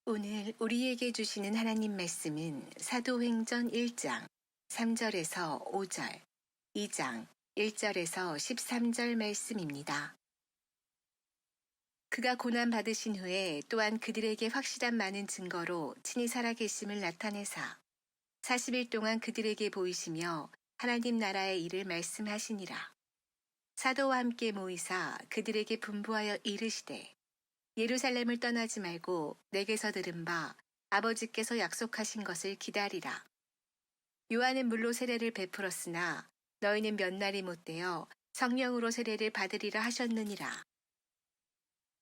오늘 우리에게 주시는 하나님 말씀은 사도행전 1장 3절에서 5절, 2장 1절에서 13절 말씀입니다. 그가 고난 받으신 후에 또한 그들에게 확실한 많은 증거로 친히 살아계심을 나타내사 40일 동안 그들에게 보이시며 하나님 나라의 일을 말씀하시니라. 사도와 함께 모이사 그들에게 분부하여 이르시되 예루살렘을 떠나지 말고 내게서 들은 바 아버지께서 약속하신 것을 기다리라. 요한은 물로 세례를 베풀었으나 너희는 몇 날이 못되어 성령으로 세례를 받으리라 하셨느니라.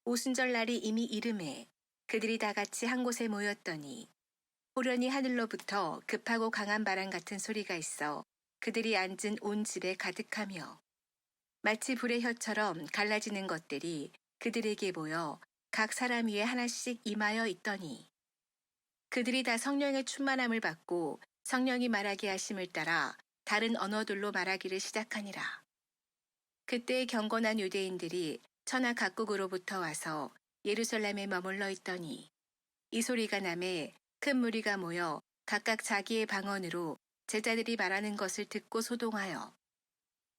오순절 날이 이미 이름에 그들이 다 같이 한 곳에 모였더니 호련히 하늘로부터 급하고 강한 바람 같은 소리가 있어 그들이 앉은 온 집에 가득하며 마치 불의 혀처럼 갈라지는 것들이 그들에게 보여 각 사람 위에 하나씩 임하여 있더니 그들이 다 성령의 충만함을 받고 성령이 말하게 하심을 따라 다른 언어들로 말하기를 시작하니라. 그때 경건한 유대인들이 천하 각국으로부터 와서 예루살렘에 머물러 있더니 이 소리가 나매 큰 무리가 모여 각각 자기의 방언으로 제자들이 말하는 것을 듣고 소동하여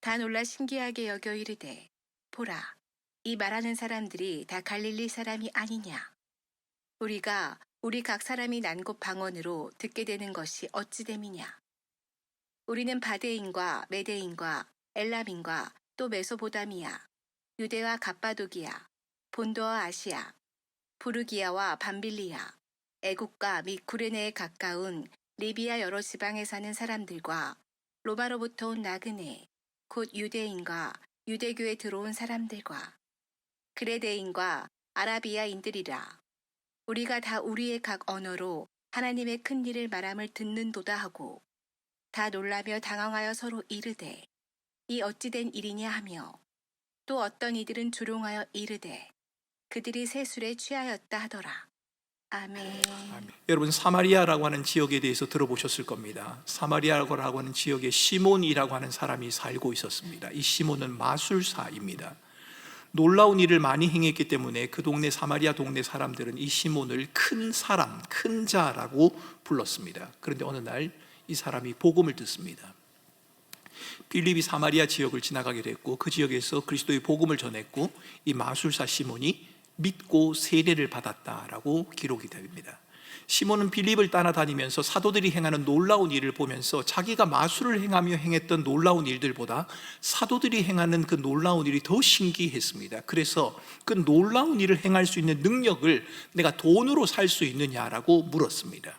다 놀라 신기하게 여겨 이르되 보라, 이 말하는 사람들이 다 갈릴리 사람이 아니냐. 우리가 우리 각 사람이 난 곳 방언으로 듣게 되는 것이 어찌 됨이냐. 우리는 바데인과 메데인과 엘람인과 또 메소보다미아, 유대와 갑바도기아, 본도와 아시아, 부르기아와 밤빌리아, 애국과 및 구레네에 가까운 리비아 여러 지방에 사는 사람들과 로마로부터 온 나그네, 곧 유대인과 유대교에 들어온 사람들과 그레데인과 아라비아인들이라. 우리가 다 우리의 각 언어로 하나님의 큰 일을 말함을 듣는도다 하고 다 놀라며 당황하여 서로 이르되 이 어찌 된 일이냐 하며 또 어떤 이들은 조롱하여 이르되 그들이 새 술에 취하였다 하더라. 아멘. 여러분, 사마리아라고 하는 지역에 대해서 들어보셨을 겁니다. 사마리아라고 하는 지역에 시몬이라고 하는 사람이 살고 있었습니다. 이 시몬은 마술사입니다. 놀라운 일을 많이 행했기 때문에 그 동네 사마리아 동네 사람들은 이 시몬을 큰 사람, 큰 자라고 불렀습니다. 그런데 어느 날 이 사람이 복음을 듣습니다. 빌립이 사마리아 지역을 지나가게 됐고 그 지역에서 그리스도의 복음을 전했고 이 마술사 시몬이 믿고 세례를 받았다라고 기록이 됩니다. 시몬은 빌립을 따라다니면서 사도들이 행하는 놀라운 일을 보면서 자기가 마술을 행하며 행했던 놀라운 일들보다 사도들이 행하는 그 놀라운 일이 더 신기했습니다. 그래서 그 놀라운 일을 행할 수 있는 능력을 내가 돈으로 살 수 있느냐라고 물었습니다.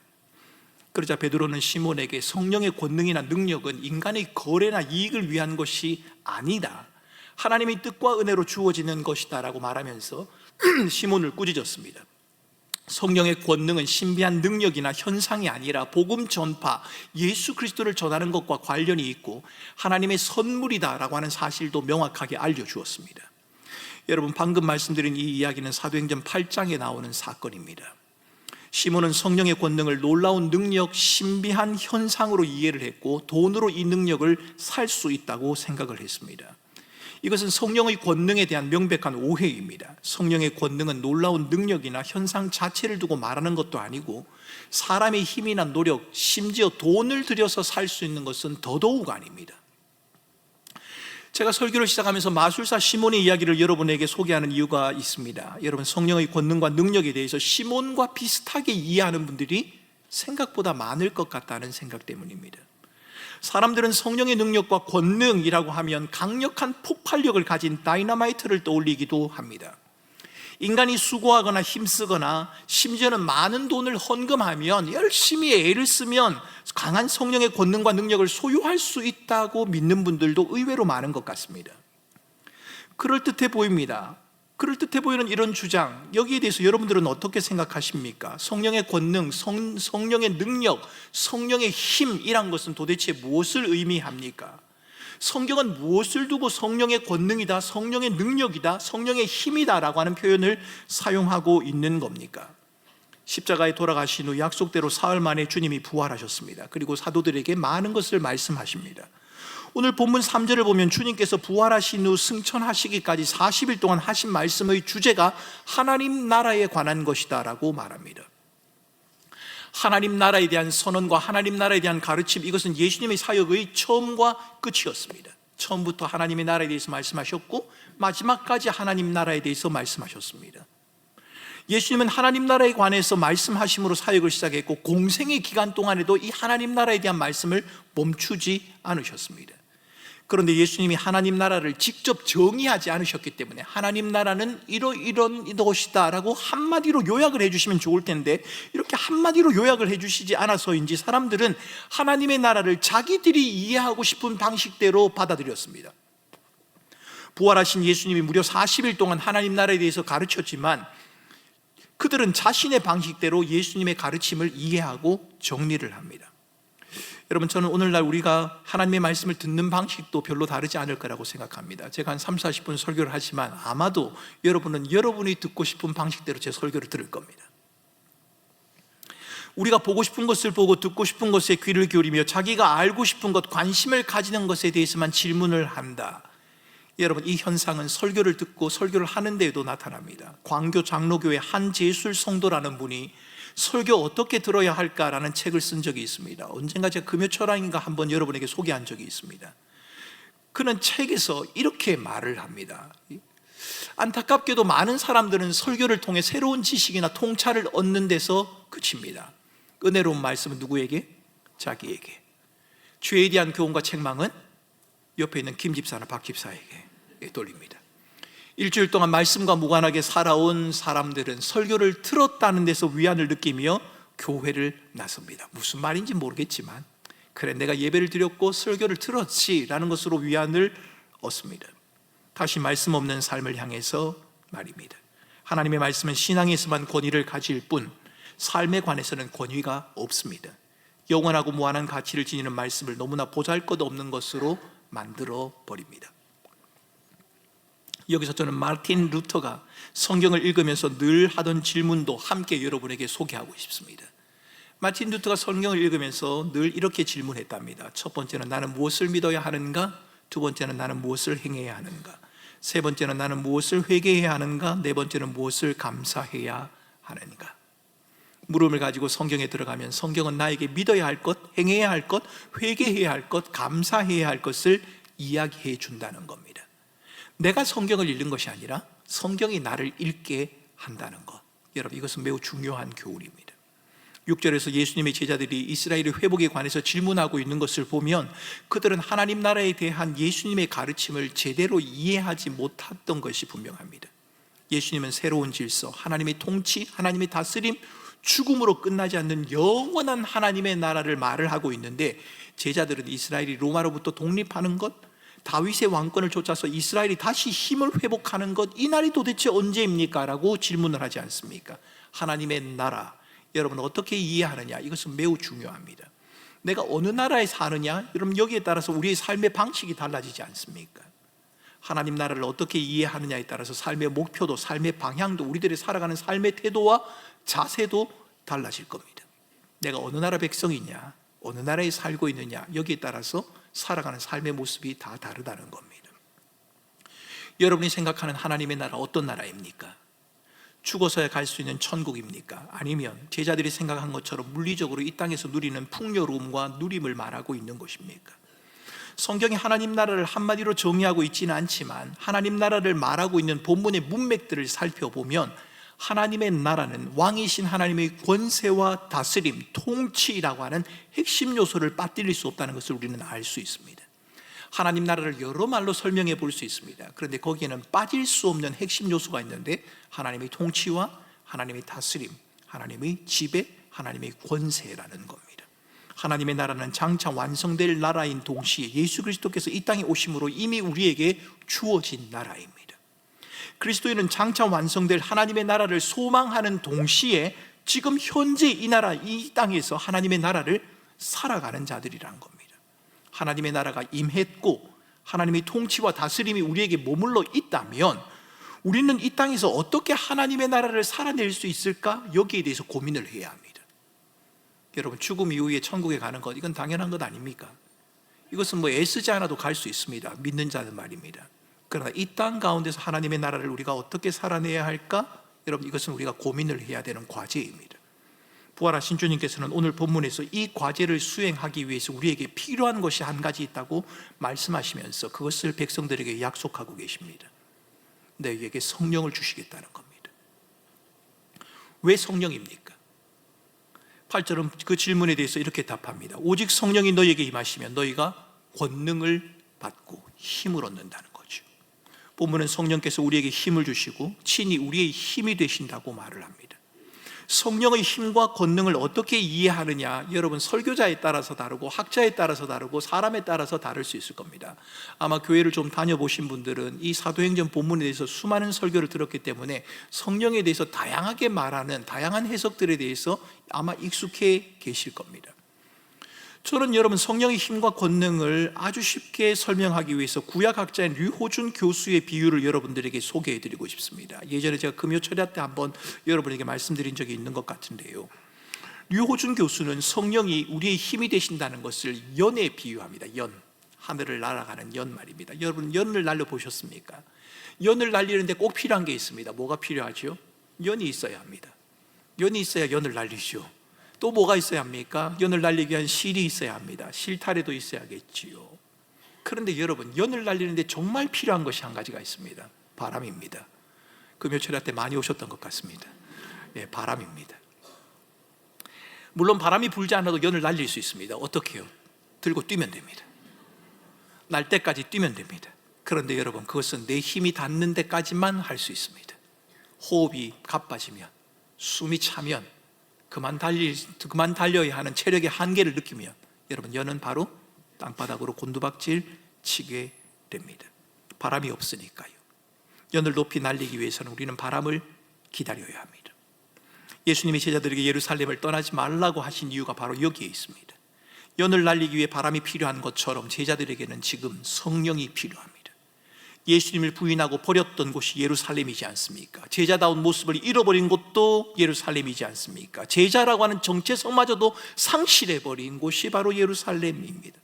그러자 베드로는 시몬에게 성령의 권능이나 능력은 인간의 거래나 이익을 위한 것이 아니다, 하나님의 뜻과 은혜로 주어지는 것이다 라고 말하면서 시몬을 꾸짖었습니다. 성령의 권능은 신비한 능력이나 현상이 아니라 복음 전파, 예수 그리스도를 전하는 것과 관련이 있고 하나님의 선물이다라고 하는 사실도 명확하게 알려주었습니다. 여러분, 방금 말씀드린 이 이야기는 사도행전 8장에 나오는 사건입니다. 시몬은 성령의 권능을 놀라운 능력, 신비한 현상으로 이해를 했고 돈으로 이 능력을 살 수 있다고 생각을 했습니다. 이것은 성령의 권능에 대한 명백한 오해입니다. 성령의 권능은 놀라운 능력이나 현상 자체를 두고 말하는 것도 아니고 사람의 힘이나 노력, 심지어 돈을 들여서 살 수 있는 것은 더더욱 아닙니다. 제가 설교를 시작하면서 마술사 시몬의 이야기를 여러분에게 소개하는 이유가 있습니다. 여러분, 성령의 권능과 능력에 대해서 시몬과 비슷하게 이해하는 분들이 생각보다 많을 것 같다는 생각 때문입니다. 사람들은 성령의 능력과 권능이라고 하면 강력한 폭발력을 가진 다이너마이트를 떠올리기도 합니다. 인간이 수고하거나 힘쓰거나 심지어는 많은 돈을 헌금하면, 열심히 애를 쓰면 강한 성령의 권능과 능력을 소유할 수 있다고 믿는 분들도 의외로 많은 것 같습니다. 그럴듯해 보입니다. 그럴듯해 보이는 이런 주장, 여기에 대해서 여러분들은 어떻게 생각하십니까? 성령의 권능, 성령의 능력, 성령의 힘이란 것은 도대체 무엇을 의미합니까? 성경은 무엇을 두고 성령의 권능이다, 성령의 능력이다, 성령의 힘이다 라고 하는 표현을 사용하고 있는 겁니까? 십자가에 돌아가신 후 약속대로 사흘 만에 주님이 부활하셨습니다. 그리고 사도들에게 많은 것을 말씀하십니다. 오늘 본문 3절을 보면 주님께서 부활하신 후 승천하시기까지 40일 동안 하신 말씀의 주제가 하나님 나라에 관한 것이다 라고 말합니다. 하나님 나라에 대한 선언과 하나님 나라에 대한 가르침, 이것은 예수님의 사역의 처음과 끝이었습니다. 처음부터 하나님의 나라에 대해서 말씀하셨고 마지막까지 하나님 나라에 대해서 말씀하셨습니다. 예수님은 하나님 나라에 관해서 말씀하심으로 사역을 시작했고 공생의 기간 동안에도 이 하나님 나라에 대한 말씀을 멈추지 않으셨습니다. 그런데 예수님이 하나님 나라를 직접 정의하지 않으셨기 때문에 하나님 나라는 이런 것이다 라고 한마디로 요약을 해주시면 좋을 텐데 이렇게 한마디로 요약을 해주시지 않아서인지 사람들은 하나님의 나라를 자기들이 이해하고 싶은 방식대로 받아들였습니다. 부활하신 예수님이 무려 40일 동안 하나님 나라에 대해서 가르쳤지만 그들은 자신의 방식대로 예수님의 가르침을 이해하고 정리를 합니다. 여러분, 저는 오늘날 우리가 하나님의 말씀을 듣는 방식도 별로 다르지 않을 거라고 생각합니다. 제가 한 30-40분 설교를 하지만 아마도 여러분은 여러분이 듣고 싶은 방식대로 제 설교를 들을 겁니다. 우리가 보고 싶은 것을 보고 듣고 싶은 것에 귀를 기울이며 자기가 알고 싶은 것, 관심을 가지는 것에 대해서만 질문을 한다. 여러분, 이 현상은 설교를 듣고 설교를 하는 데에도 나타납니다. 광교 장로교회 한재술 성도라는 분이 설교 어떻게 들어야 할까라는 책을 쓴 적이 있습니다. 언젠가 제가 금요철학인가 한번 여러분에게 소개한 적이 있습니다. 그는 책에서 이렇게 말을 합니다. 안타깝게도 많은 사람들은 설교를 통해 새로운 지식이나 통찰을 얻는 데서 그칩니다. 은혜로운 말씀은 누구에게? 자기에게. 죄에 대한 교훈과 책망은 옆에 있는 김 집사나 박 집사에게 돌립니다. 일주일 동안 말씀과 무관하게 살아온 사람들은 설교를 들었다는 데서 위안을 느끼며 교회를 나섭니다. 무슨 말인지 모르겠지만 그래, 내가 예배를 드렸고 설교를 들었지 라는 것으로 위안을 얻습니다. 다시 말씀 없는 삶을 향해서 말입니다. 하나님의 말씀은 신앙에서만 권위를 가질 뿐 삶에 관해서는 권위가 없습니다. 영원하고 무한한 가치를 지니는 말씀을 너무나 보잘것없는 것으로 만들어 버립니다. 여기서 저는 마틴 루터가 성경을 읽으면서 늘 하던 질문도 함께 여러분에게 소개하고 싶습니다. 마틴 루터가 성경을 읽으면서 늘 이렇게 질문했답니다. 첫 번째는 나는 무엇을 믿어야 하는가? 두 번째는 나는 무엇을 행해야 하는가? 세 번째는 나는 무엇을 회개해야 하는가? 네 번째는 무엇을 감사해야 하는가? 물음을 가지고 성경에 들어가면 성경은 나에게 믿어야 할 것, 행해야 할 것, 회개해야 할 것, 감사해야 할 것을 이야기해 준다는 겁니다. 내가 성경을 읽는 것이 아니라 성경이 나를 읽게 한다는 것, 여러분, 이것은 매우 중요한 교훈입니다. 6절에서 예수님의 제자들이 이스라엘의 회복에 관해서 질문하고 있는 것을 보면 그들은 하나님 나라에 대한 예수님의 가르침을 제대로 이해하지 못했던 것이 분명합니다. 예수님은 새로운 질서, 하나님의 통치, 하나님의 다스림, 죽음으로 끝나지 않는 영원한 하나님의 나라를 말을 하고 있는데 제자들은 이스라엘이 로마로부터 독립하는 것, 다윗의 왕권을 쫓아서 이스라엘이 다시 힘을 회복하는 것, 이 날이 도대체 언제입니까? 라고 질문을 하지 않습니까? 하나님의 나라, 여러분 어떻게 이해하느냐? 이것은 매우 중요합니다. 내가 어느 나라에 사느냐? 여러분 여기에 따라서 우리의 삶의 방식이 달라지지 않습니까? 하나님 나라를 어떻게 이해하느냐에 따라서 삶의 목표도, 삶의 방향도, 우리들이 살아가는 삶의 태도와 자세도 달라질 겁니다. 내가 어느 나라 백성이냐, 어느 나라에 살고 있느냐, 여기에 따라서 살아가는 삶의 모습이 다 다르다는 겁니다. 여러분이 생각하는 하나님의 나라 어떤 나라입니까? 죽어서야 갈 수 있는 천국입니까? 아니면 제자들이 생각한 것처럼 물리적으로 이 땅에서 누리는 풍요로움과 누림을 말하고 있는 것입니까? 성경이 하나님 나라를 한마디로 정의하고 있지는 않지만 하나님 나라를 말하고 있는 본문의 문맥들을 살펴보면 하나님의 나라는 왕이신 하나님의 권세와 다스림, 통치라고 하는 핵심 요소를 빠뜨릴 수 없다는 것을 우리는 알 수 있습니다. 하나님 나라를 여러 말로 설명해 볼 수 있습니다. 그런데 거기에는 빠질 수 없는 핵심 요소가 있는데 하나님의 통치와 하나님의 다스림, 하나님의 지배, 하나님의 권세라는 겁니다. 하나님의 나라는 장차 완성될 나라인 동시에 예수 그리스도께서 이 땅에 오심으로 이미 우리에게 주어진 나라입니다. 그리스도인은 장차 완성될 하나님의 나라를 소망하는 동시에 지금 현재 이 나라, 이 땅에서 하나님의 나라를 살아가는 자들이라는 겁니다. 하나님의 나라가 임했고 하나님의 통치와 다스림이 우리에게 머물러 있다면 우리는 이 땅에서 어떻게 하나님의 나라를 살아낼 수 있을까? 여기에 대해서 고민을 해야 합니다. 여러분, 죽음 이후에 천국에 가는 것, 이건 당연한 것 아닙니까? 이것은 뭐 애쓰지 않아도 갈 수 있습니다. 믿는 자는 말입니다. 그러나 이 땅 가운데서 하나님의 나라를 우리가 어떻게 살아내야 할까? 여러분, 이것은 우리가 고민을 해야 되는 과제입니다. 부활하신 주님께서는 오늘 본문에서 이 과제를 수행하기 위해서 우리에게 필요한 것이 한 가지 있다고 말씀하시면서 그것을 백성들에게 약속하고 계십니다. 너희에게 성령을 주시겠다는 겁니다. 왜 성령입니까? 8절은 그 질문에 대해서 이렇게 답합니다. 오직 성령이 너희에게 임하시면 너희가 권능을 받고 힘을 얻는다는 거죠. 본문은 성령께서 우리에게 힘을 주시고 친히 우리의 힘이 되신다고 말을 합니다. 성령의 힘과 권능을 어떻게 이해하느냐, 여러분 설교자에 따라서 다르고 학자에 따라서 다르고 사람에 따라서 다를 수 있을 겁니다. 아마 교회를 좀 다녀보신 분들은 이 사도행전 본문에 대해서 수많은 설교를 들었기 때문에 성령에 대해서 다양하게 말하는 다양한 해석들에 대해서 아마 익숙해 계실 겁니다. 저는 여러분 성령의 힘과 권능을 아주 쉽게 설명하기 위해서 구약학자인 류호준 교수의 비유를 여러분들에게 소개해드리고 싶습니다. 예전에 제가 금요철야 때 한번 여러분에게 말씀드린 적이 있는 것 같은데요, 류호준 교수는 성령이 우리의 힘이 되신다는 것을 연에 비유합니다. 연, 하늘을 날아가는 연 말입니다. 여러분 연을 날려보셨습니까? 연을 날리는데 꼭 필요한 게 있습니다. 뭐가 필요하죠? 연이 있어야 합니다. 연이 있어야 연을 날리죠. 또 뭐가 있어야 합니까? 연을 날리기 위한 실이 있어야 합니다. 실타래도 있어야겠지요. 그런데 여러분 연을 날리는데 정말 필요한 것이 한 가지가 있습니다. 바람입니다. 금요철야 때 많이 오셨던 것 같습니다. 네, 바람입니다. 물론 바람이 불지 않아도 연을 날릴 수 있습니다. 어떻게 해요? 들고 뛰면 됩니다. 날 때까지 뛰면 됩니다. 그런데 여러분 그것은 내 힘이 닿는 데까지만 할 수 있습니다. 호흡이 가빠지면, 숨이 차면, 그만 달려야 하는 체력의 한계를 느끼면 여러분 연은 바로 땅바닥으로 곤두박질 치게 됩니다. 바람이 없으니까요. 연을 높이 날리기 위해서는 우리는 바람을 기다려야 합니다. 예수님이 제자들에게 예루살렘을 떠나지 말라고 하신 이유가 바로 여기에 있습니다. 연을 날리기 위해 바람이 필요한 것처럼 제자들에게는 지금 성령이 필요합니다. 예수님을 부인하고 버렸던 곳이 예루살렘이지 않습니까? 제자다운 모습을 잃어버린 곳도 예루살렘이지 않습니까? 제자라고 하는 정체성마저도 상실해버린 곳이 바로 예루살렘입니다.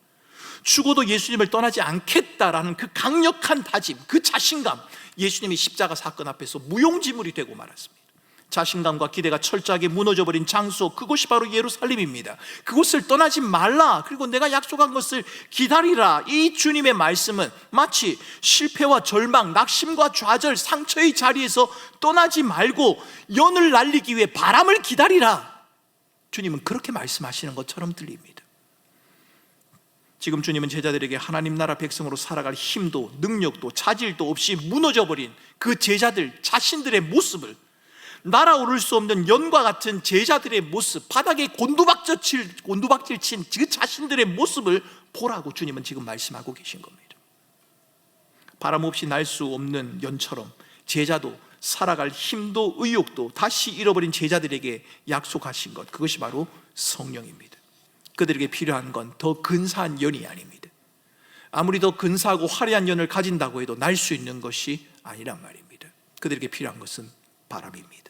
죽어도 예수님을 떠나지 않겠다라는 그 강력한 다짐, 그 자신감, 예수님이 십자가 사건 앞에서 무용지물이 되고 말았습니다. 자신감과 기대가 철저하게 무너져버린 장소, 그곳이 바로 예루살렘입니다. 그곳을 떠나지 말라, 그리고 내가 약속한 것을 기다리라. 이 주님의 말씀은 마치 실패와 절망, 낙심과 좌절, 상처의 자리에서 떠나지 말고 연을 날리기 위해 바람을 기다리라, 주님은 그렇게 말씀하시는 것처럼 들립니다. 지금 주님은 제자들에게 하나님 나라 백성으로 살아갈 힘도 능력도 차질도 없이 무너져버린 그 제자들 자신들의 모습을, 날아오를 수 없는 연과 같은 제자들의 모습, 바닥에 곤두박질 친 그 자신들의 모습을 보라고 주님은 지금 말씀하고 계신 겁니다. 바람 없이 날 수 없는 연처럼 제자도 살아갈 힘도 의욕도 다시 잃어버린 제자들에게 약속하신 것, 그것이 바로 성령입니다. 그들에게 필요한 건 더 근사한 연이 아닙니다. 아무리 더 근사하고 화려한 연을 가진다고 해도 날 수 있는 것이 아니란 말입니다. 그들에게 필요한 것은 바람입니다.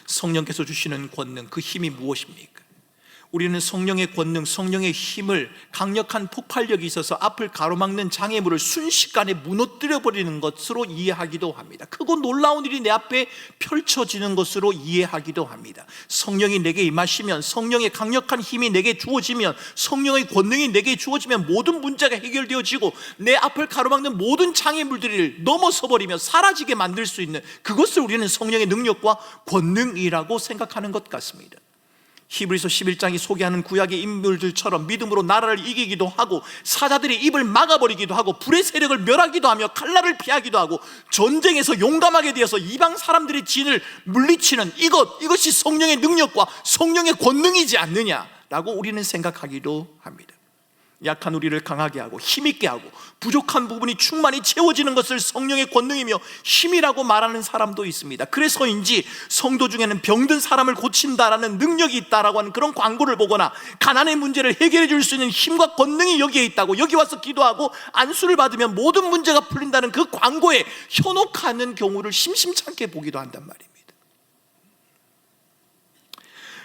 성령께서 주시는 권능, 그 힘이 무엇입니까? 우리는 성령의 권능, 성령의 힘을 강력한 폭발력이 있어서 앞을 가로막는 장애물을 순식간에 무너뜨려버리는 것으로 이해하기도 합니다. 크고 놀라운 일이 내 앞에 펼쳐지는 것으로 이해하기도 합니다. 성령이 내게 임하시면, 성령의 강력한 힘이 내게 주어지면, 성령의 권능이 내게 주어지면 모든 문제가 해결되어지고 내 앞을 가로막는 모든 장애물들을 넘어서버리며 사라지게 만들 수 있는, 그것을 우리는 성령의 능력과 권능이라고 생각하는 것 같습니다. 히브리서 11장이 소개하는 구약의 인물들처럼 믿음으로 나라를 이기기도 하고 사자들의 입을 막아버리기도 하고 불의 세력을 멸하기도 하며 칼날을 피하기도 하고 전쟁에서 용감하게 되어서 이방 사람들의 진을 물리치는 이것이 성령의 능력과 성령의 권능이지 않느냐라고 우리는 생각하기도 합니다. 약한 우리를 강하게 하고 힘있게 하고 부족한 부분이 충만히 채워지는 것을 성령의 권능이며 힘이라고 말하는 사람도 있습니다. 그래서인지 성도 중에는 병든 사람을 고친다라는 능력이 있다라고 하는 그런 광고를 보거나 가난의 문제를 해결해 줄 수 있는 힘과 권능이 여기에 있다고, 여기 와서 기도하고 안수를 받으면 모든 문제가 풀린다는 그 광고에 현혹하는 경우를 심심찮게 보기도 한단 말입니다.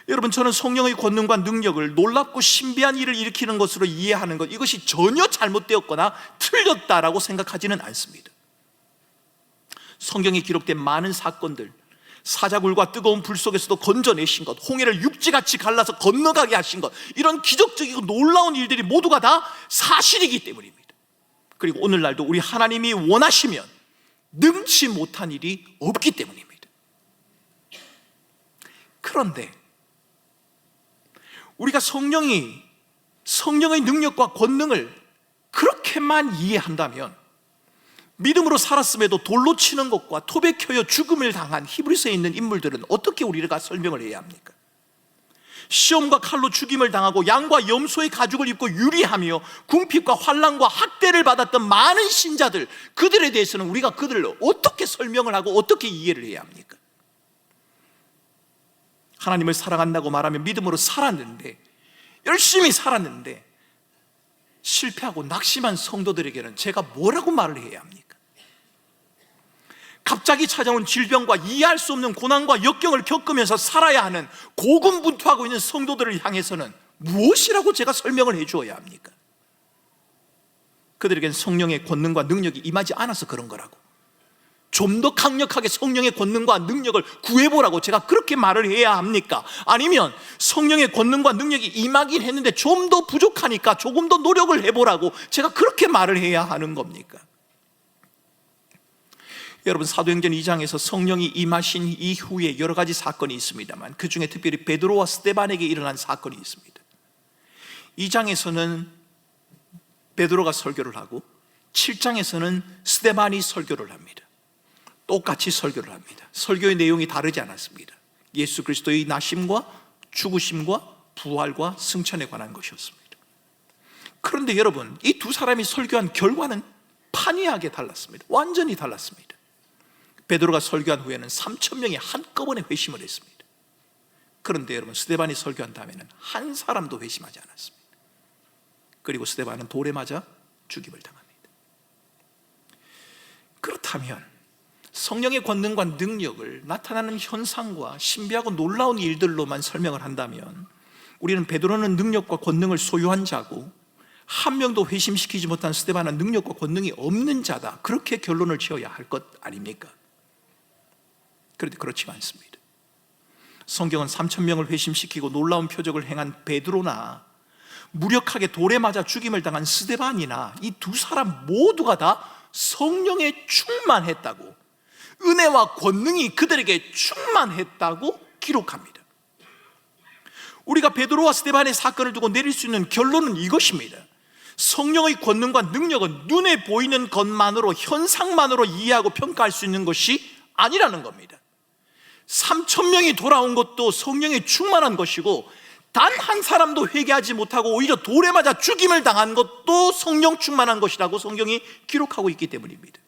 여러분, 저는 성령의 권능과 능력을 놀랍고 신비한 일을 일으키는 것으로 이해하는 것, 이것이 전혀 잘못되었거나 틀렸다라고 생각하지는 않습니다. 성경에 기록된 많은 사건들, 사자굴과 뜨거운 불 속에서도 건져내신 것, 홍해를 육지같이 갈라서 건너가게 하신 것, 이런 기적적이고 놀라운 일들이 모두가 다 사실이기 때문입니다. 그리고 오늘날도 우리 하나님이 원하시면 능치 못한 일이 없기 때문입니다. 그런데 우리가 성령의 능력과 권능을 그렇게만 이해한다면 믿음으로 살았음에도 돌로 치는 것과 톱에 켜여 죽음을 당한 히브리서에 있는 인물들은 어떻게 우리가 설명을 해야 합니까? 시험과 칼로 죽임을 당하고 양과 염소의 가죽을 입고 유리하며 궁핍과 환난과 학대를 받았던 많은 신자들, 그들에 대해서는 우리가 그들을 어떻게 설명을 하고 어떻게 이해를 해야 합니까? 하나님을 사랑한다고 말하면 믿음으로 살았는데, 열심히 살았는데 실패하고 낙심한 성도들에게는 제가 뭐라고 말을 해야 합니까? 갑자기 찾아온 질병과 이해할 수 없는 고난과 역경을 겪으면서 살아야 하는 고군분투하고 있는 성도들을 향해서는 무엇이라고 제가 설명을 해주어야 합니까? 그들에겐 성령의 권능과 능력이 임하지 않아서 그런 거라고, 좀 더 강력하게 성령의 권능과 능력을 구해보라고 제가 그렇게 말을 해야 합니까? 아니면 성령의 권능과 능력이 임하긴 했는데 좀 더 부족하니까 조금 더 노력을 해보라고 제가 그렇게 말을 해야 하는 겁니까? 여러분, 사도행전 2장에서 성령이 임하신 이후에 여러 가지 사건이 있습니다만 그 중에 특별히 베드로와 스데반에게 일어난 사건이 있습니다. 2장에서는 베드로가 설교를 하고 7장에서는 스데반이 설교를 합니다. 똑같이 설교를 합니다. 설교의 내용이 다르지 않았습니다. 예수 그리스도의 나심과 죽으심과 부활과 승천에 관한 것이었습니다. 그런데 여러분, 이 두 사람이 설교한 결과는 판이하게 달랐습니다. 완전히 달랐습니다. 베드로가 설교한 후에는 3,000명이 한꺼번에 회심을 했습니다. 그런데 여러분, 스데반이 설교한 다음에는 한 사람도 회심하지 않았습니다. 그리고 스데반은 돌에 맞아 죽임을 당합니다. 그렇다면 성령의 권능과 능력을 나타나는 현상과 신비하고 놀라운 일들로만 설명을 한다면 우리는 베드로는 능력과 권능을 소유한 자고 한 명도 회심시키지 못한 스데반은 능력과 권능이 없는 자다, 그렇게 결론을 지어야 할 것 아닙니까? 그런데 그렇지가 않습니다. 성경은 3,000명을 회심시키고 놀라운 표적을 행한 베드로나 무력하게 돌에 맞아 죽임을 당한 스데반이나 이 두 사람 모두가 다 성령에 충만했다고, 은혜와 권능이 그들에게 충만했다고 기록합니다. 우리가 베드로와 스데반의 사건을 두고 내릴 수 있는 결론은 이것입니다. 성령의 권능과 능력은 눈에 보이는 것만으로, 현상만으로 이해하고 평가할 수 있는 것이 아니라는 겁니다. 3,000명이 돌아온 것도 성령에 충만한 것이고, 단 한 사람도 회개하지 못하고 오히려 돌에 맞아 죽임을 당한 것도 성령 충만한 것이라고 성경이 기록하고 있기 때문입니다.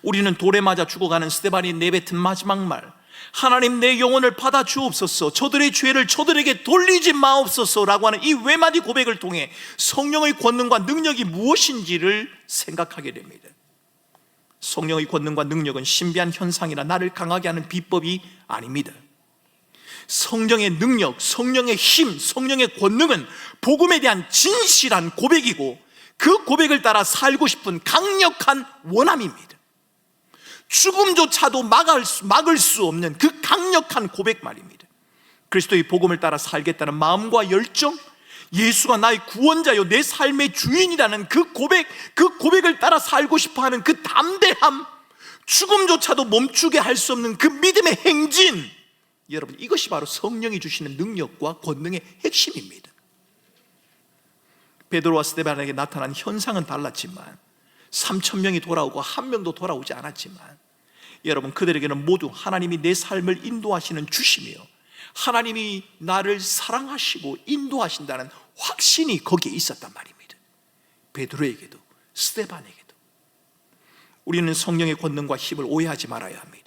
우리는 돌에 맞아 죽어가는 스데반이 내뱉은 마지막 말, 하나님 내 영혼을 받아 주옵소서, 저들의 죄를 저들에게 돌리지 마옵소서라고 하는 이 외마디 고백을 통해 성령의 권능과 능력이 무엇인지를 생각하게 됩니다. 성령의 권능과 능력은 신비한 현상이나 나를 강하게 하는 비법이 아닙니다. 성령의 능력, 성령의 힘, 성령의 권능은 복음에 대한 진실한 고백이고 그 고백을 따라 살고 싶은 강력한 원함입니다. 죽음조차도 막을 수 없는 그 강력한 고백 말입니다. 그리스도의 복음을 따라 살겠다는 마음과 열정, 예수가 나의 구원자요 내 삶의 주인이라는 그 고백을 따라 살고 싶어하는 그 담대함, 죽음조차도 멈추게 할 수 없는 그 믿음의 행진, 여러분, 이것이 바로 성령이 주시는 능력과 권능의 핵심입니다. 베드로와 스데반에게 나타난 현상은 달랐지만 3,000명이 돌아오고 한 명도 돌아오지 않았지만 여러분, 그들에게는 모두 하나님이 내 삶을 인도하시는 주시며 하나님이 나를 사랑하시고 인도하신다는 확신이 거기에 있었단 말입니다. 베드로에게도 스데반에게도. 우리는 성령의 권능과 힘을 오해하지 말아야 합니다.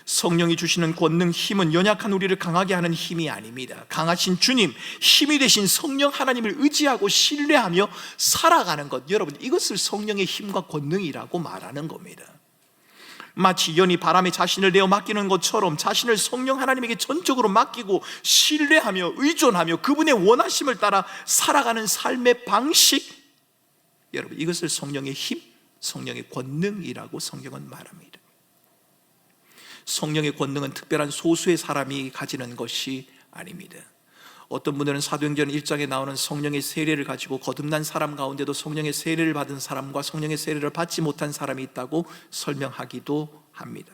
성령이 주시는 권능, 힘은 연약한 우리를 강하게 하는 힘이 아닙니다. 강하신 주님, 힘이 되신 성령 하나님을 의지하고 신뢰하며 살아가는 것, 여러분, 이것을 성령의 힘과 권능이라고 말하는 겁니다. 마치 연이 바람에 자신을 내어 맡기는 것처럼 자신을 성령 하나님에게 전적으로 맡기고 신뢰하며 의존하며 그분의 원하심을 따라 살아가는 삶의 방식, 여러분, 이것을 성령의 힘, 성령의 권능이라고 성경은 말합니다. 성령의 권능은 특별한 소수의 사람이 가지는 것이 아닙니다. 어떤 분들은 사도행전 1장에 나오는 성령의 세례를 가지고 거듭난 사람 가운데도 성령의 세례를 받은 사람과 성령의 세례를 받지 못한 사람이 있다고 설명하기도 합니다.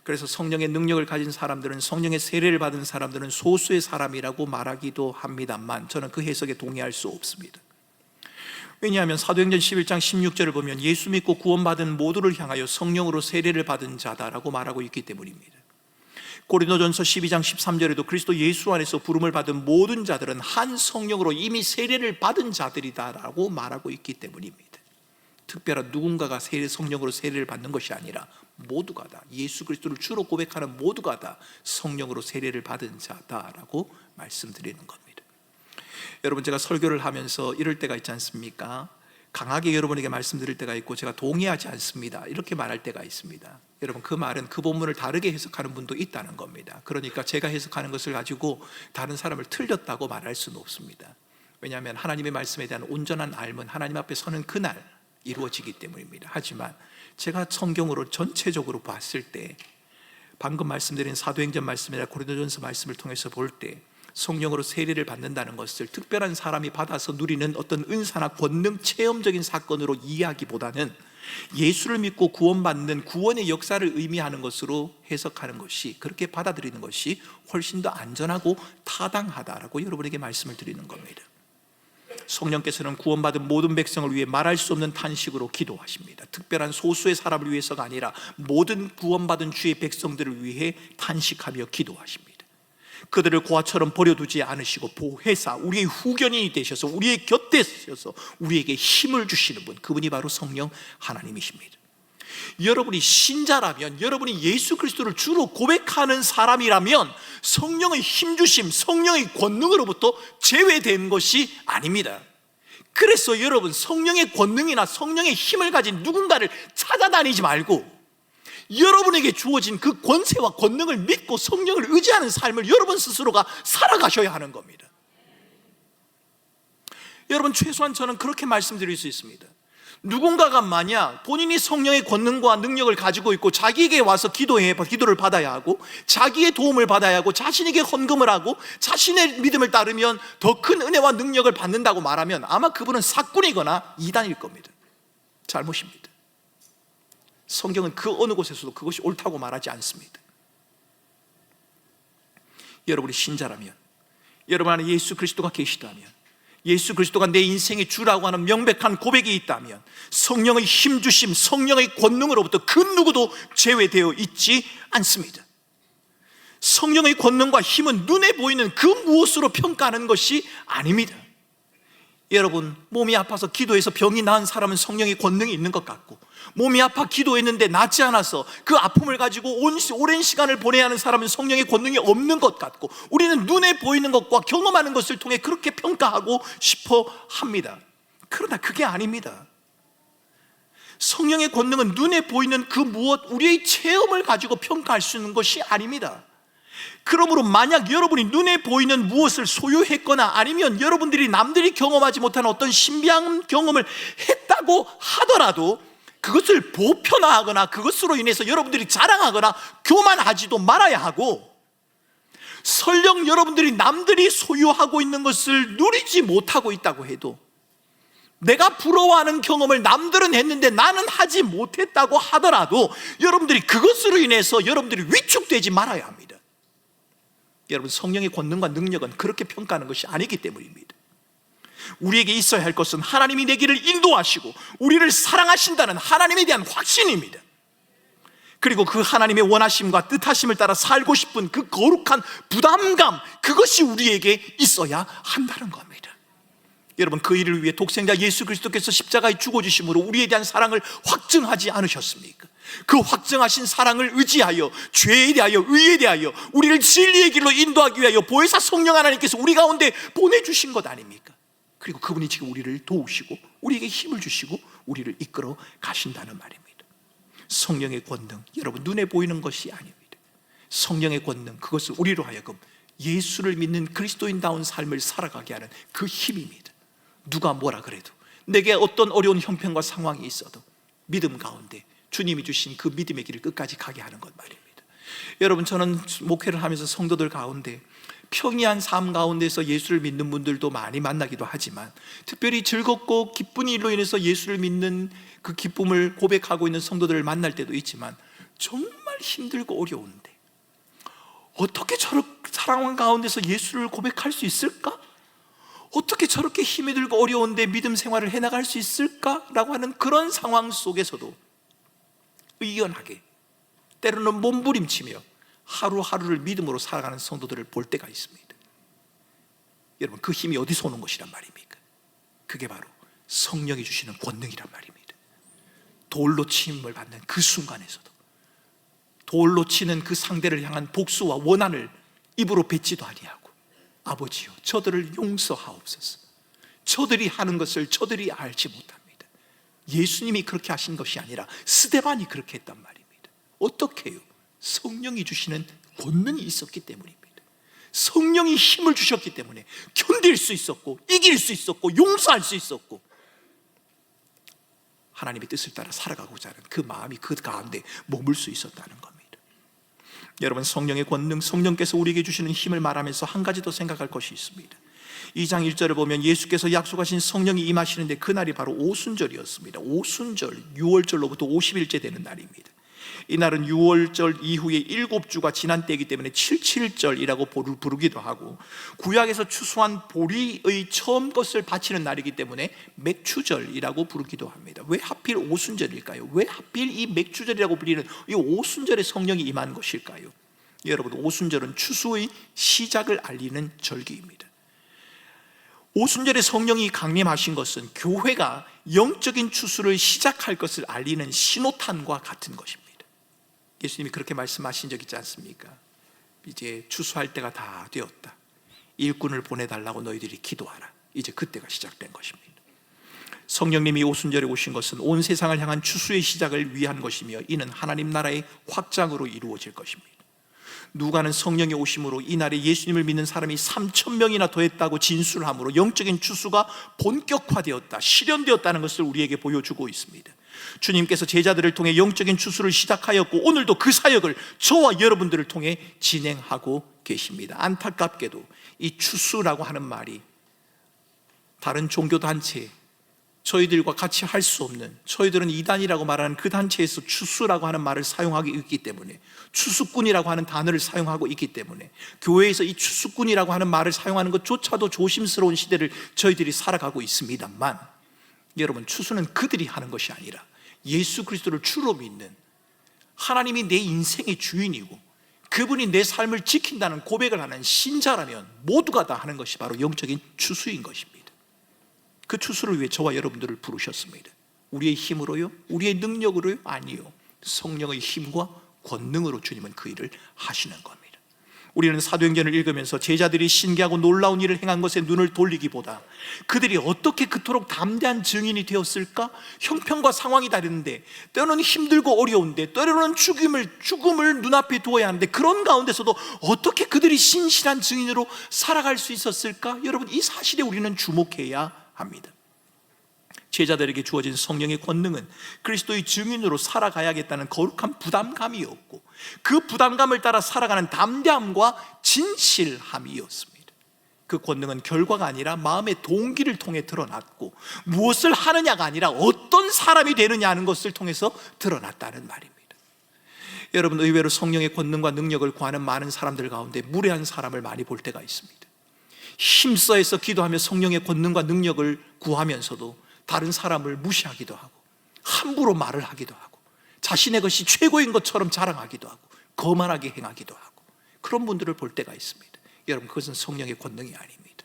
그래서 성령의 능력을 가진 사람들은, 성령의 세례를 받은 사람들은 소수의 사람이라고 말하기도 합니다만, 저는 그 해석에 동의할 수 없습니다. 왜냐하면 사도행전 11장 16절을 보면 예수 믿고 구원받은 모두를 향하여 성령으로 세례를 받은 자다라고 말하고 있기 때문입니다. 고린도전서 12장 13절에도 그리스도 예수 안에서 부름을 받은 모든 자들은 한 성령으로 이미 세례를 받은 자들이다라고 말하고 있기 때문입니다. 특별한 누군가가 성령으로 세례를 받는 것이 아니라 모두가 다, 예수 그리스도를 주로 고백하는 모두가 다 성령으로 세례를 받은 자다라고 말씀드리는 겁니다. 여러분, 제가 설교를 하면서 이럴 때가 있지 않습니까? 강하게 여러분에게 말씀드릴 때가 있고 제가 동의하지 않습니다 이렇게 말할 때가 있습니다. 여러분, 그 말은 그 본문을 다르게 해석하는 분도 있다는 겁니다. 그러니까 제가 해석하는 것을 가지고 다른 사람을 틀렸다고 말할 수는 없습니다. 왜냐하면 하나님의 말씀에 대한 온전한 알면 하나님 앞에 서는 그날 이루어지기 때문입니다. 하지만 제가 성경으로 전체적으로 봤을 때, 방금 말씀드린 사도행전 말씀이나 고린도전서 말씀을 통해서 볼 때 성령으로 세례를 받는다는 것을 특별한 사람이 받아서 누리는 어떤 은사나 권능 체험적인 사건으로 이해하기보다는 예수를 믿고 구원받는 구원의 역사를 의미하는 것으로 해석하는 것이, 그렇게 받아들이는 것이 훨씬 더 안전하고 타당하다라고 여러분에게 말씀을 드리는 겁니다. 성령께서는 구원받은 모든 백성을 위해 말할 수 없는 탄식으로 기도하십니다. 특별한 소수의 사람을 위해서가 아니라 모든 구원받은 주의 백성들을 위해 탄식하며 기도하십니다. 그들을 고아처럼 버려두지 않으시고 보혜사 우리의 후견인이 되셔서 우리의 곁에 서셔서 우리에게 힘을 주시는 분, 그분이 바로 성령 하나님이십니다. 여러분이 신자라면, 여러분이 예수 그리스도를 주로 고백하는 사람이라면 성령의 힘주심, 성령의 권능으로부터 제외된 것이 아닙니다. 그래서 여러분, 성령의 권능이나 성령의 힘을 가진 누군가를 찾아다니지 말고 여러분에게 주어진 그 권세와 권능을 믿고 성령을 의지하는 삶을 여러분 스스로가 살아가셔야 하는 겁니다. 여러분, 최소한 저는 그렇게 말씀드릴 수 있습니다. 누군가가 만약 본인이 성령의 권능과 능력을 가지고 있고 자기에게 와서 기도를 받아야 하고 자기의 도움을 받아야 하고 자신에게 헌금을 하고 자신의 믿음을 따르면 더 큰 은혜와 능력을 받는다고 말하면 아마 그분은 사꾼이거나 이단일 겁니다. 잘못입니다. 성경은 그 어느 곳에서도 그것이 옳다고 말하지 않습니다. 여러분이 신자라면, 여러분 안에 예수 그리스도가 계시다면, 예수 그리스도가 내 인생의 주라고 하는 명백한 고백이 있다면 성령의 힘주심, 성령의 권능으로부터 그 누구도 제외되어 있지 않습니다. 성령의 권능과 힘은 눈에 보이는 그 무엇으로 평가하는 것이 아닙니다. 여러분, 몸이 아파서 기도해서 병이 나은 사람은 성령의 권능이 있는 것 같고, 몸이 아파 기도했는데 낫지 않아서 그 아픔을 가지고 오랜 시간을 보내야 하는 사람은 성령의 권능이 없는 것 같고, 우리는 눈에 보이는 것과 경험하는 것을 통해 그렇게 평가하고 싶어 합니다. 그러나 그게 아닙니다. 성령의 권능은 눈에 보이는 그 무엇, 우리의 체험을 가지고 평가할 수 있는 것이 아닙니다. 그러므로 만약 여러분이 눈에 보이는 무엇을 소유했거나 아니면 여러분들이 남들이 경험하지 못한 어떤 신비한 경험을 했다고 하더라도 그것을 보편화하거나 그것으로 인해서 여러분들이 자랑하거나 교만하지도 말아야 하고, 설령 여러분들이 남들이 소유하고 있는 것을 누리지 못하고 있다고 해도 내가 부러워하는 경험을 남들은 했는데 나는 하지 못했다고 하더라도 여러분들이 그것으로 인해서 여러분들이 위축되지 말아야 합니다. 여러분, 성령의 권능과 능력은 그렇게 평가하는 것이 아니기 때문입니다. 우리에게 있어야 할 것은 하나님이 내 길을 인도하시고 우리를 사랑하신다는 하나님에 대한 확신입니다. 그리고 그 하나님의 원하심과 뜻하심을 따라 살고 싶은 그 거룩한 부담감, 그것이 우리에게 있어야 한다는 겁니다. 여러분, 그 일을 위해 독생자 예수 그리스도께서 십자가에 죽어주심으로 우리에 대한 사랑을 확증하지 않으셨습니까? 그 확증하신 사랑을 의지하여 죄에 대하여 의에 대하여 우리를 진리의 길로 인도하기 위하여 보혜사 성령 하나님께서 우리 가운데 보내주신 것 아닙니까? 그리고 그분이 지금 우리를 도우시고 우리에게 힘을 주시고 우리를 이끌어 가신다는 말입니다. 성령의 권능, 여러분, 눈에 보이는 것이 아닙니다. 성령의 권능, 그것을 우리로 하여금 예수를 믿는 그리스도인다운 삶을 살아가게 하는 그 힘입니다. 누가 뭐라 그래도, 내게 어떤 어려운 형편과 상황이 있어도 믿음 가운데 주님이 주신 그 믿음의 길을 끝까지 가게 하는 것 말입니다. 여러분, 저는 목회를 하면서 성도들 가운데 평이한 삶 가운데서 예수를 믿는 분들도 많이 만나기도 하지만, 특별히 즐겁고 기쁜 일로 인해서 예수를 믿는 그 기쁨을 고백하고 있는 성도들을 만날 때도 있지만, 정말 힘들고 어려운데 어떻게 저런 상황 가운데서 예수를 고백할 수 있을까? 어떻게 저렇게 힘이 들고 어려운데 믿음 생활을 해나갈 수 있을까? 라고 하는 그런 상황 속에서도 의연하게, 때로는 몸부림치며 하루하루를 믿음으로 살아가는 성도들을 볼 때가 있습니다. 여러분, 그 힘이 어디서 오는 것이란 말입니까? 그게 바로 성령이 주시는 권능이란 말입니다. 돌로 치임을 받는 그 순간에서도, 돌로 치는 그 상대를 향한 복수와 원한을 입으로 뱉지도 아니하고, 아버지여 저들을 용서하옵소서, 저들이 하는 것을 저들이 알지 못합니다. 예수님이 그렇게 하신 것이 아니라 스데반이 그렇게 했단 말입니다. 어떻게 해요? 성령이 주시는 권능이 있었기 때문입니다. 성령이 힘을 주셨기 때문에 견딜 수 있었고, 이길 수 있었고, 용서할 수 있었고, 하나님의 뜻을 따라 살아가고자 하는 그 마음이 그 가운데 머물 수 있었다는 겁니다. 여러분, 성령의 권능, 성령께서 우리에게 주시는 힘을 말하면서 한 가지 더 생각할 것이 있습니다. 2장 1절을 보면 예수께서 약속하신 성령이 임하시는데 그날이 바로 오순절이었습니다. 오순절, 6월절로부터 50일째 되는 날입니다. 이날은 6월절 이후에 7주가 지난 때이기 때문에 77절이라고 부르기도 하고, 구약에서 추수한 보리의 처음 것을 바치는 날이기 때문에 맥추절이라고 부르기도 합니다. 왜 하필 오순절일까요? 왜 하필 이 맥추절이라고 불리는 이 오순절에 성령이 임한 것일까요? 여러분, 오순절은 추수의 시작을 알리는 절기입니다. 오순절에 성령이 강림하신 것은 교회가 영적인 추수를 시작할 것을 알리는 신호탄과 같은 것입니다. 예수님이 그렇게 말씀하신 적 있지 않습니까? 이제 추수할 때가 다 되었다, 일꾼을 보내달라고 너희들이 기도하라. 이제 그때가 시작된 것입니다. 성령님이 오순절에 오신 것은 온 세상을 향한 추수의 시작을 위한 것이며, 이는 하나님 나라의 확장으로 이루어질 것입니다. 누가는 성령의 오심으로 이날에 예수님을 믿는 사람이 3,000명이나 더했다고 진술함으로 영적인 추수가 본격화되었다, 실현되었다는 것을 우리에게 보여주고 있습니다. 주님께서 제자들을 통해 영적인 추수를 시작하였고, 오늘도 그 사역을 저와 여러분들을 통해 진행하고 계십니다. 안타깝게도 이 추수라고 하는 말이 다른 종교단체, 저희들과 같이 할 수 없는, 저희들은 이단이라고 말하는 그 단체에서 추수라고 하는 말을 사용하고 있기 때문에, 추수꾼이라고 하는 단어를 사용하고 있기 때문에, 교회에서 이 추수꾼이라고 하는 말을 사용하는 것조차도 조심스러운 시대를 저희들이 살아가고 있습니다만, 여러분, 추수는 그들이 하는 것이 아니라 예수 그리스도를 주로 믿는, 하나님이 내 인생의 주인이고 그분이 내 삶을 지킨다는 고백을 하는 신자라면 모두가 다 하는 것이 바로 영적인 추수인 것입니다. 그 추수를 위해 저와 여러분들을 부르셨습니다. 우리의 힘으로요? 우리의 능력으로요? 아니요. 성령의 힘과 권능으로 주님은 그 일을 하시는 겁니다. 우리는 사도행전을 읽으면서 제자들이 신기하고 놀라운 일을 행한 것에 눈을 돌리기보다 그들이 어떻게 그토록 담대한 증인이 되었을까? 형편과 상황이 다른데, 때로는 힘들고 어려운데, 때로는 죽음을 눈앞에 두어야 하는데, 그런 가운데서도 어떻게 그들이 신실한 증인으로 살아갈 수 있었을까? 여러분, 이 사실에 우리는 주목해야 합니다. 제자들에게 주어진 성령의 권능은 그리스도의 증인으로 살아가야겠다는 거룩한 부담감이었고, 그 부담감을 따라 살아가는 담대함과 진실함이었습니다. 그 권능은 결과가 아니라 마음의 동기를 통해 드러났고, 무엇을 하느냐가 아니라 어떤 사람이 되느냐 하는 것을 통해서 드러났다는 말입니다. 여러분, 의외로 성령의 권능과 능력을 구하는 많은 사람들 가운데 무례한 사람을 많이 볼 때가 있습니다. 힘써서 기도하며 성령의 권능과 능력을 구하면서도 다른 사람을 무시하기도 하고, 함부로 말을 하기도 하고, 자신의 것이 최고인 것처럼 자랑하기도 하고, 거만하게 행하기도 하고, 그런 분들을 볼 때가 있습니다. 여러분, 그것은 성령의 권능이 아닙니다.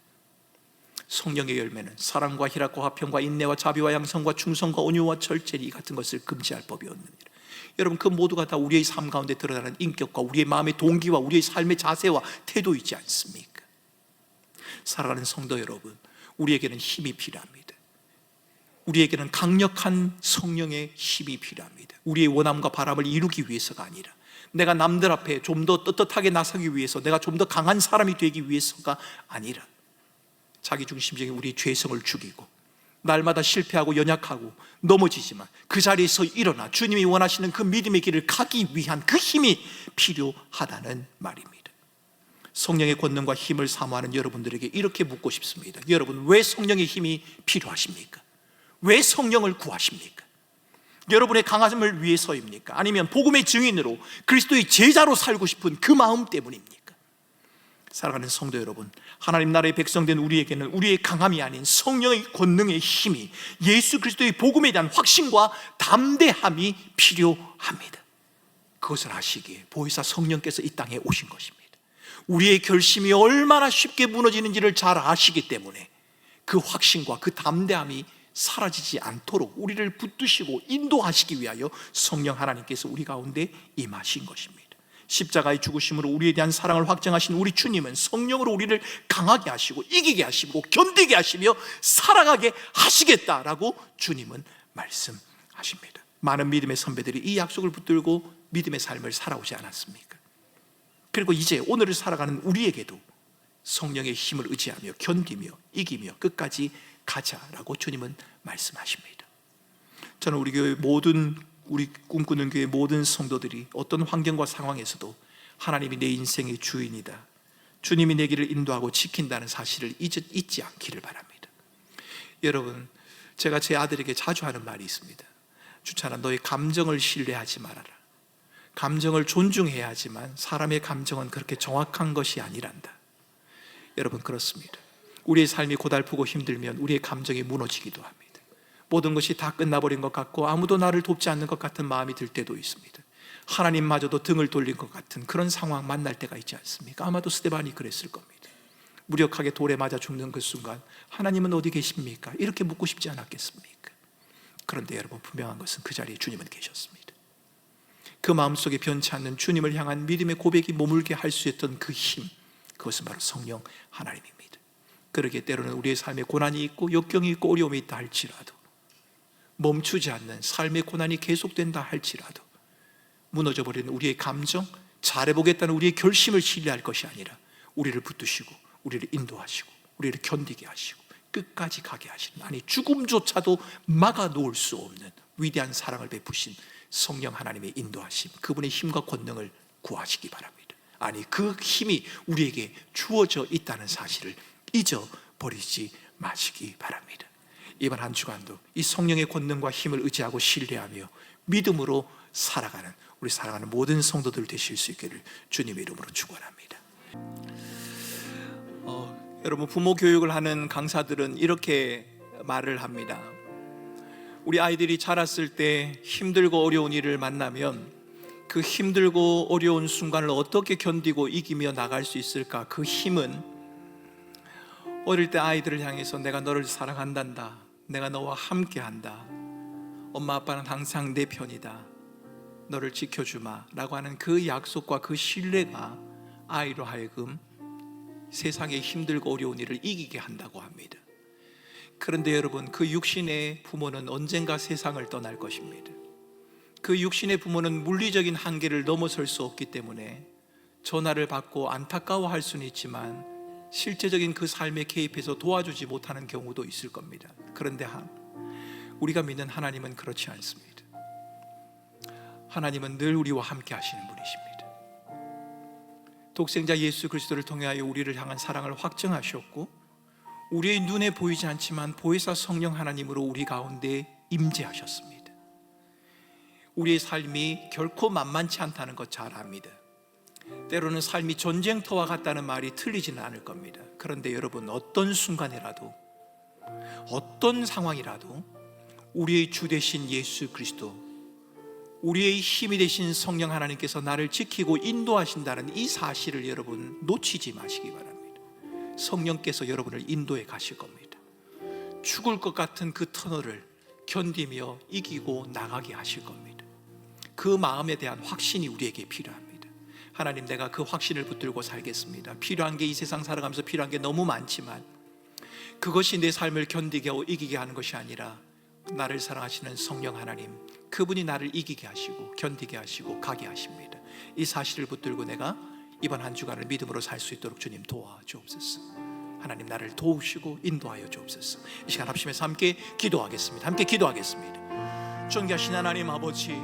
성령의 열매는 사랑과 희락과 화평과 인내와 자비와 양성과 충성과 온유와 절제리 같은 것을 금지할 법이 없느니라. 여러분, 그 모두가 다 우리의 삶 가운데 드러나는 인격과 우리의 마음의 동기와 우리의 삶의 자세와 태도이지 않습니까? 사랑하는 성도 여러분, 우리에게는 힘이 필요합니다. 우리에게는 강력한 성령의 힘이 필요합니다. 우리의 원함과 바람을 이루기 위해서가 아니라, 내가 남들 앞에 좀 더 떳떳하게 나서기 위해서, 내가 좀 더 강한 사람이 되기 위해서가 아니라, 자기중심적인 우리의 죄성을 죽이고 날마다 실패하고 연약하고 넘어지지만 그 자리에서 일어나 주님이 원하시는 그 믿음의 길을 가기 위한 그 힘이 필요하다는 말입니다. 성령의 권능과 힘을 사모하는 여러분들에게 이렇게 묻고 싶습니다. 여러분, 왜 성령의 힘이 필요하십니까? 왜 성령을 구하십니까? 여러분의 강함을 위해서입니까? 아니면 복음의 증인으로 그리스도의 제자로 살고 싶은 그 마음 때문입니까? 사랑하는 성도 여러분, 하나님 나라의 백성된 우리에게는 우리의 강함이 아닌 성령의 권능의 힘이, 예수 그리스도의 복음에 대한 확신과 담대함이 필요합니다. 그것을 아시기에 보혜사 성령께서 이 땅에 오신 것입니다. 우리의 결심이 얼마나 쉽게 무너지는지를 잘 아시기 때문에 그 확신과 그 담대함이 사라지지 않도록 우리를 붙드시고 인도하시기 위하여 성령 하나님께서 우리 가운데 임하신 것입니다. 십자가의 죽으심으로 우리에 대한 사랑을 확증하신 우리 주님은 성령으로 우리를 강하게 하시고 이기게 하시고 견디게 하시며 살아가게 하시겠다라고 주님은 말씀하십니다. 많은 믿음의 선배들이 이 약속을 붙들고 믿음의 삶을 살아오지 않았습니까? 그리고 이제 오늘을 살아가는 우리에게도 성령의 힘을 의지하며 견디며 이기며 끝까지 가자라고 주님은 말씀하십니다. 저는 우리 교회 우리 꿈꾸는 교회 모든 성도들이 어떤 환경과 상황에서도 하나님이 내 인생의 주인이다, 주님이 내 길을 인도하고 지킨다는 사실을 잊지 않기를 바랍니다. 여러분, 제가 제 아들에게 자주 하는 말이 있습니다. 주찬아, 너의 감정을 신뢰하지 말아라. 감정을 존중해야 하지만 사람의 감정은 그렇게 정확한 것이 아니란다. 여러분, 그렇습니다. 우리의 삶이 고달프고 힘들면 우리의 감정이 무너지기도 합니다. 모든 것이 다 끝나버린 것 같고 아무도 나를 돕지 않는 것 같은 마음이 들 때도 있습니다. 하나님마저도 등을 돌린 것 같은 그런 상황 만날 때가 있지 않습니까? 아마도 스데반이 그랬을 겁니다. 무력하게 돌에 맞아 죽는 그 순간 하나님은 어디 계십니까? 이렇게 묻고 싶지 않았겠습니까? 그런데 여러분, 분명한 것은 그 자리에 주님은 계셨습니다. 그 마음속에 변치 않는 주님을 향한 믿음의 고백이 머물게 할 수 있던 그 힘, 그것은 바로 성령 하나님입니다. 그러기에 때로는 우리의 삶에 고난이 있고 역경이 있고 어려움이 있다 할지라도, 멈추지 않는 삶의 고난이 계속된다 할지라도 무너져버리는 우리의 감정, 잘해보겠다는 우리의 결심을 신뢰할 것이 아니라 우리를 붙드시고 우리를 인도하시고 우리를 견디게 하시고 끝까지 가게 하시는, 아니 죽음조차도 막아놓을 수 없는 위대한 사랑을 베푸신 성령 하나님의 인도하심, 그분의 힘과 권능을 구하시기 바랍니다. 아니, 그 힘이 우리에게 주어져 있다는 사실을 잊어버리지 마시기 바랍니다. 이번 한 주간도 이 성령의 권능과 힘을 의지하고 신뢰하며 믿음으로 살아가는 우리 사랑하는 모든 성도들 되실 수 있기를 주님의 이름으로 축원합니다. 여러분, 부모 교육을 하는 강사들은 이렇게 말을 합니다. 우리 아이들이 자랐을 때 힘들고 어려운 일을 만나면 그 힘들고 어려운 순간을 어떻게 견디고 이기며 나갈 수 있을까? 그 힘은 어릴 때 아이들을 향해서 내가 너를 사랑한단다, 내가 너와 함께한다, 엄마 아빠는 항상 내 편이다, 너를 지켜주마 라고 하는 그 약속과 그 신뢰가 아이로 하여금 세상의 힘들고 어려운 일을 이기게 한다고 합니다. 그런데 여러분, 그 육신의 부모는 언젠가 세상을 떠날 것입니다. 그 육신의 부모는 물리적인 한계를 넘어설 수 없기 때문에 전화를 받고 안타까워할 수는 있지만 실제적인 그 삶에 개입해서 도와주지 못하는 경우도 있을 겁니다. 그런데 우리가 믿는 하나님은 그렇지 않습니다. 하나님은 늘 우리와 함께 하시는 분이십니다. 독생자 예수 그리스도를 통하여 우리를 향한 사랑을 확증하셨고, 우리의 눈에 보이지 않지만 보혜사 성령 하나님으로 우리 가운데 임재하셨습니다. 우리의 삶이 결코 만만치 않다는 것 잘 압니다. 때로는 삶이 전쟁터와 같다는 말이 틀리지는 않을 겁니다. 그런데 여러분, 어떤 순간이라도, 어떤 상황이라도 우리의 주 되신 예수 그리스도, 우리의 힘이 되신 성령 하나님께서 나를 지키고 인도하신다는 이 사실을 여러분 놓치지 마시기 바랍니다. 성령께서 여러분을 인도해 가실 겁니다. 죽을 것 같은 그 터널을 견디며 이기고 나가게 하실 겁니다. 그 마음에 대한 확신이 우리에게 필요합니다. 하나님, 내가 그 확신을 붙들고 살겠습니다. 필요한 게, 이 세상 살아가면서 필요한 게 너무 많지만 그것이 내 삶을 견디게 하고 이기게 하는 것이 아니라 나를 사랑하시는 성령 하나님, 그분이 나를 이기게 하시고 견디게 하시고 가게 하십니다. 이 사실을 붙들고 내가 이번 한 주간을 믿음으로 살 수 있도록 주님 도와주옵소서. 하나님 나를 도우시고 인도하여 주옵소서. 이 시간 합심해서 함께 기도하겠습니다. 함께 기도하겠습니다. 존귀하신 하나님 아버지,